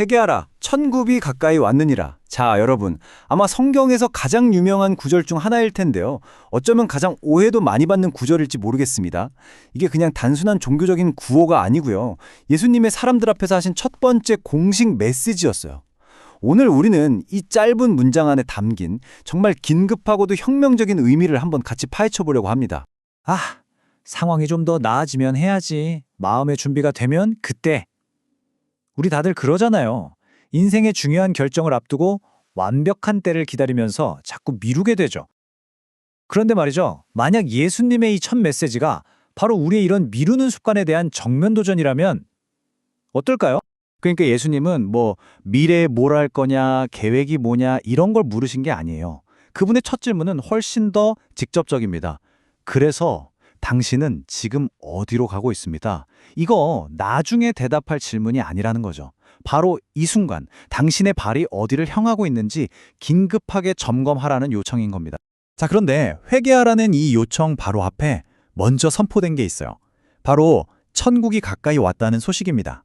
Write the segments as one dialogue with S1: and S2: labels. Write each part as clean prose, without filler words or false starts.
S1: 회개하라, 천국이 가까이 왔느니라. 자, 여러분, 아마 성경에서 가장 유명한 구절 중 하나일 텐데요. 어쩌면 가장 오해도 많이 받는 구절일지 모르겠습니다. 이게 그냥 단순한 종교적인 구호가 아니고요. 예수님의 사람들 앞에서 하신 첫 번째 공식 메시지였어요. 오늘 우리는 이 짧은 문장 안에 담긴 정말 긴급하고도 혁명적인 의미를 한번 같이 파헤쳐 보려고 합니다.
S2: 상황이 좀 더 나아지면 해야지. 마음의 준비가 되면 그때. 우리 다들 그러잖아요. 인생의 중요한 결정을 앞두고 완벽한 때를 기다리면서 자꾸 미루게 되죠. 그런데 말이죠. 만약 예수님의 이 첫 메시지가 바로 우리의 이런 미루는 습관에 대한 정면 도전이라면 어떨까요?
S1: 그러니까 예수님은 미래에 뭘 할 거냐, 계획이 뭐냐 이런 걸 물으신 게 아니에요. 그분의 첫 질문은 훨씬 더 직접적입니다. 그래서 당신은 지금 어디로 가고 있습니다. 이거 나중에 대답할 질문이 아니라는 거죠. 바로 이 순간 당신의 발이 어디를 향하고 있는지 긴급하게 점검하라는 요청인 겁니다. 자, 그런데 회개하라는 이 요청 바로 앞에 먼저 선포된 게 있어요. 바로 천국이 가까이 왔다는 소식입니다.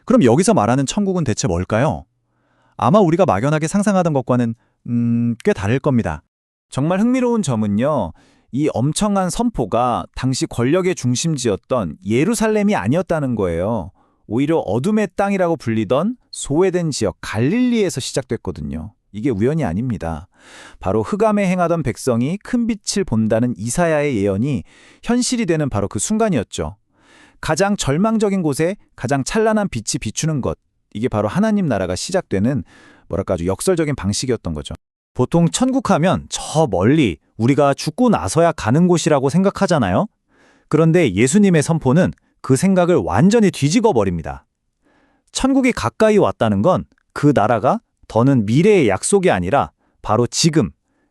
S1: 그럼 여기서 말하는 천국은 대체 뭘까요? 아마 우리가 막연하게 상상하던 것과는 꽤 다를 겁니다. 정말 흥미로운 점은요. 이 엄청난 선포가 당시 권력의 중심지였던 예루살렘이 아니었다는 거예요. 오히려 어둠의 땅이라고 불리던 소외된 지역 갈릴리에서 시작됐거든요. 이게 우연이 아닙니다. 바로 흑암에 행하던 백성이 큰 빛을 본다는 이사야의 예언이 현실이 되는 바로 그 순간이었죠. 가장 절망적인 곳에 가장 찬란한 빛이 비추는 것. 이게 바로 하나님 나라가 시작되는 아주 역설적인 방식이었던 거죠. 보통 천국 하면 저 멀리 우리가 죽고 나서야 가는 곳이라고 생각하잖아요. 그런데 예수님의 선포는 그 생각을 완전히 뒤집어 버립니다. 천국이 가까이 왔다는 건 그 나라가 더는 미래의 약속이 아니라 바로 지금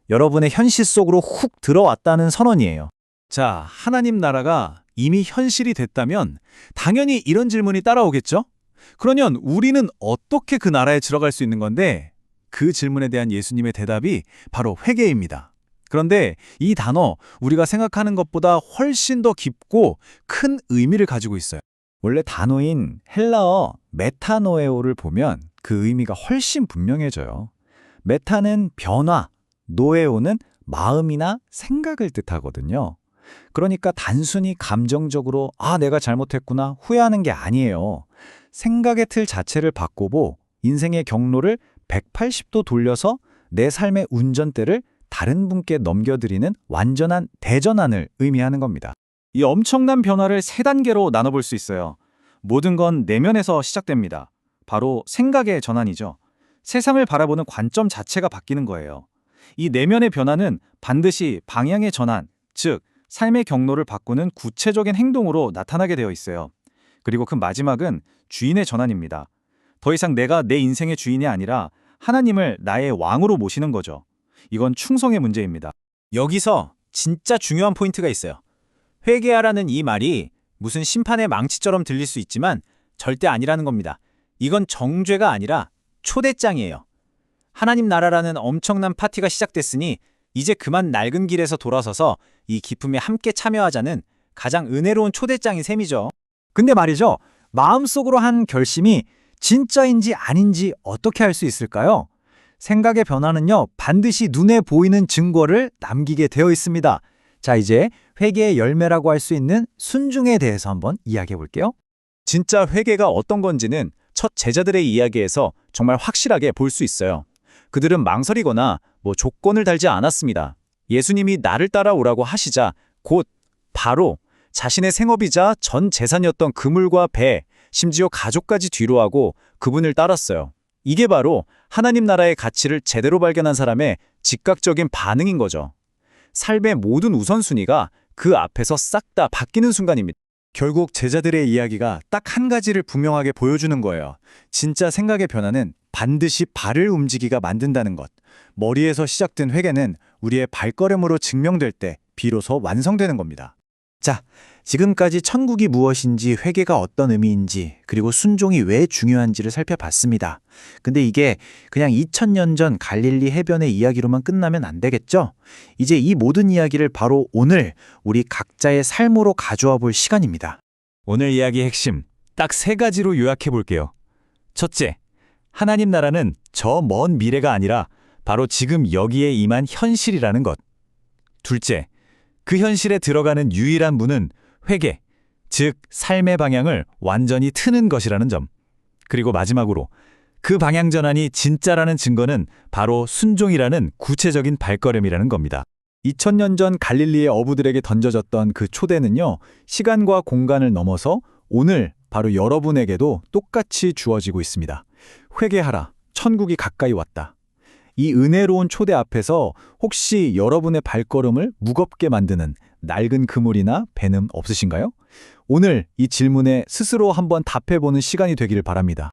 S1: 여러분의 현실 속으로 훅 들어왔다는 선언이에요. 자, 하나님 나라가 이미 현실이 됐다면 당연히 이런 질문이 따라오겠죠? 그러면 우리는 어떻게 그 나라에 들어갈 수 있는 건데? 그 질문에 대한 예수님의 대답이 바로 회개입니다. 그런데 이 단어 우리가 생각하는 것보다 훨씬 더 깊고 큰 의미를 가지고 있어요. 원래 단어인 헬라어 메타노에오를 보면 그 의미가 훨씬 분명해져요. 메타는 변화, 노에오는 마음이나 생각을 뜻하거든요. 그러니까 단순히 감정적으로 내가 잘못했구나 후회하는 게 아니에요. 생각의 틀 자체를 바꾸고 인생의 경로를 180도 돌려서 내 삶의 운전대를 다른 분께 넘겨드리는 완전한 대전환을 의미하는 겁니다. 이 엄청난 변화를 세 단계로 나눠볼 수 있어요. 모든 건 내면에서 시작됩니다. 바로 생각의 전환이죠. 세상을 바라보는 관점 자체가 바뀌는 거예요. 이 내면의 변화는 반드시 방향의 전환, 즉 삶의 경로를 바꾸는 구체적인 행동으로 나타나게 되어 있어요. 그리고 그 마지막은 주인의 전환입니다. 더 이상 내가 내 인생의 주인이 아니라 하나님을 나의 왕으로 모시는 거죠. 이건 충성의 문제입니다. 여기서 진짜 중요한 포인트가 있어요. 회개하라는 이 말이 무슨 심판의 망치처럼 들릴 수 있지만 절대 아니라는 겁니다. 이건 정죄가 아니라 초대장이에요. 하나님 나라라는 엄청난 파티가 시작됐으니 이제 그만 낡은 길에서 돌아서서 이 기쁨에 함께 참여하자는 가장 은혜로운 초대장인 셈이죠. 근데 말이죠. 마음속으로 한 결심이 진짜인지 아닌지 어떻게 알 수 있을까요? 생각의 변화는요, 반드시 눈에 보이는 증거를 남기게 되어 있습니다. 자, 이제 회개의 열매라고 할 수 있는 순종에 대해서 한번 이야기해 볼게요. 진짜 회개가 어떤 건지는 첫 제자들의 이야기에서 정말 확실하게 볼 수 있어요. 그들은 망설이거나 조건을 달지 않았습니다. 예수님이 나를 따라오라고 하시자 곧 바로 자신의 생업이자 전 재산이었던 그물과 배, 심지어 가족까지 뒤로하고 그분을 따랐어요. 이게 바로 하나님 나라의 가치를 제대로 발견한 사람의 즉각적인 반응인 거죠. 삶의 모든 우선순위가 그 앞에서 싹 다 바뀌는 순간입니다. 결국 제자들의 이야기가 딱 한 가지를 분명하게 보여주는 거예요. 진짜 생각의 변화는 반드시 발을 움직이게 만든다는 것. 머리에서 시작된 회개는 우리의 발걸음으로 증명될 때 비로소 완성되는 겁니다. 자, 지금까지 천국이 무엇인지, 회개가 어떤 의미인지, 그리고 순종이 왜 중요한지를 살펴봤습니다. 근데 이게 그냥 2000년 전 갈릴리 해변의 이야기로만 끝나면 안 되겠죠? 이제 이 모든 이야기를 바로 오늘 우리 각자의 삶으로 가져와 볼 시간입니다. 오늘 이야기의 핵심, 딱 세 가지로 요약해 볼게요. 첫째,
S2: 하나님 나라는 저 먼 미래가 아니라 바로 지금 여기에 임한 현실이라는 것. 둘째, 그 현실에 들어가는 유일한 문은 회개, 즉 삶의 방향을 완전히 트는 것이라는 점. 그리고 마지막으로 그 방향 전환이 진짜라는 증거는 바로 순종이라는 구체적인 발걸음이라는 겁니다.
S1: 2000년 전 갈릴리의 어부들에게 던져졌던 그 초대는요, 시간과 공간을 넘어서 오늘 바로 여러분에게도 똑같이 주어지고 있습니다. 회개하라, 천국이 가까이 왔다. 이 은혜로운 초대 앞에서 혹시 여러분의 발걸음을 무겁게 만드는 낡은 그물이나 배는 없으신가요? 오늘 이 질문에 스스로 한번 답해보는 시간이 되기를 바랍니다.